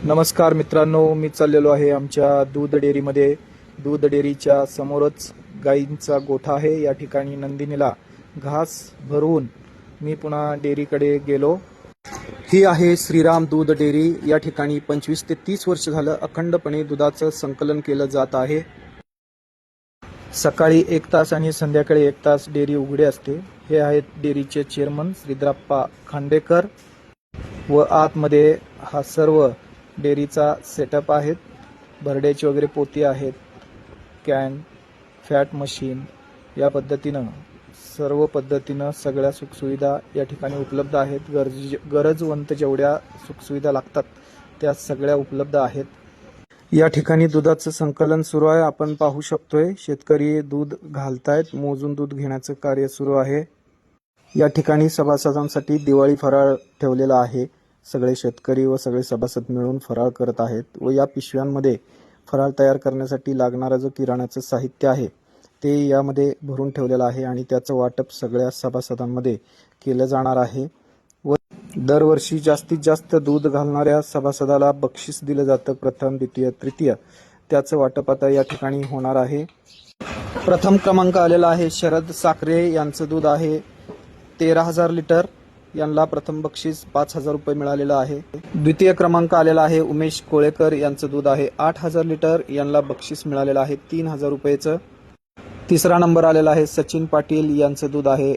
नमस्कार मित्रांनो, मी चाललेलो आहे आमच्या दूध डेअरीमध्ये. दूध डेअरीच्या समोरच गाईंचा गोठा आहे. या ठिकाणी नंदिनीला घास भरवून मी पुन्हा डेअरीकडे गेलो. ही आहे श्रीराम दूध डेअरी. या ठिकाणी 25 ते 30 वर्ष झालं अखंडपणे दुधाचं संकलन केलं जात आहे. सकाळी 1 तास आणि संध्याकाळी 1 तास डेअरी उघडे असते. हे आहेत डेअरीचे चेअरमन श्रीधरप्पा खांडेकर व आतमध्ये हा सर्व डेअरीचा सेटअप आहेत. भरड्याची वगैरे पोती आहेत, कॅन, फॅट मशीन, या पद्धतीनं सर्व पद्धतीनं सगळ्या सुखसुविधा या ठिकाणी उपलब्ध आहेत. गरजवंत जेवढ्या सुखसुविधा लागतात त्या सगळ्या उपलब्ध आहेत. या ठिकाणी दुधाचं संकलन सुरू आहे. आपण पाहू शकतोय शेतकरी दूध घालतायत. मोजून दूध घेण्याचं कार्य सुरू आहे. या ठिकाणी सभासदांसाठी दिवाळी फराळ ठेवलेला आहे. सगळे शेतकरी व सगळे सभासद मिळून फराळ करत आहेत व या पिशव्यांमध्ये फराळ तयार करण्यासाठी लागणारं जो किराणाचं साहित्य आहे ते यामध्ये भरून ठेवलेलं आहे आणि त्याचं वाटप सगळ्या सभासदांमध्ये केलं जाणार आहे. व दरवर्षी जास्तीत जास्त दूध घालणाऱ्या सभासदाला बक्षीस दिलं जातं, प्रथम, द्वितीय, तृतीय. त्याचं वाटप आता या ठिकाणी होणार आहे. प्रथम क्रमांक आलेला आहे शरद साखरे यांचं दूध आहे 13,000 लिटर. यांना प्रथम बक्षीस 5,000 रुपये मिळालेलं आहे. द्वितीय क्रमांक आलेला आहे उमेश कोळेकर यांचं दूध आहे 8,000 लिटर. यांना बक्षीस मिळालेलं आहे 3,000 रुपयेचं. तिसरा नंबर आलेला आहे सचिन पाटील यांचं दूध आहे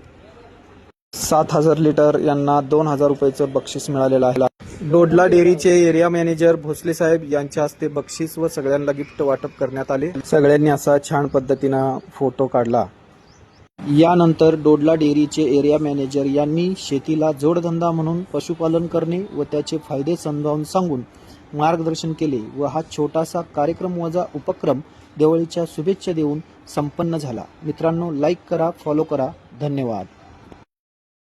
7,000 लिटर. यांना 2,000 रुपयेचं बक्षीस मिळालेलं आहे. डोडला डेअरीचे एरिया मॅनेजर भोसले साहेब यांच्या हस्ते बक्षीस व सगळ्यांना गिफ्ट वाटप करण्यात आले. सगळ्यांनी असा छान पद्धतीनं फोटो काढला. यानंतर डोडला डेअरीचे एरिया मॅनेजर यांनी शेतीला जोडधंदा म्हणून पशुपालन करणे व त्याचे फायदे समजावून सांगून मार्गदर्शन केले व हा छोटासा कार्यक्रम वजा उपक्रम दिवाळीच्या शुभेच्छा देऊन संपन्न झाला. मित्रांनो, लाईक करा, फॉलो करा. धन्यवाद.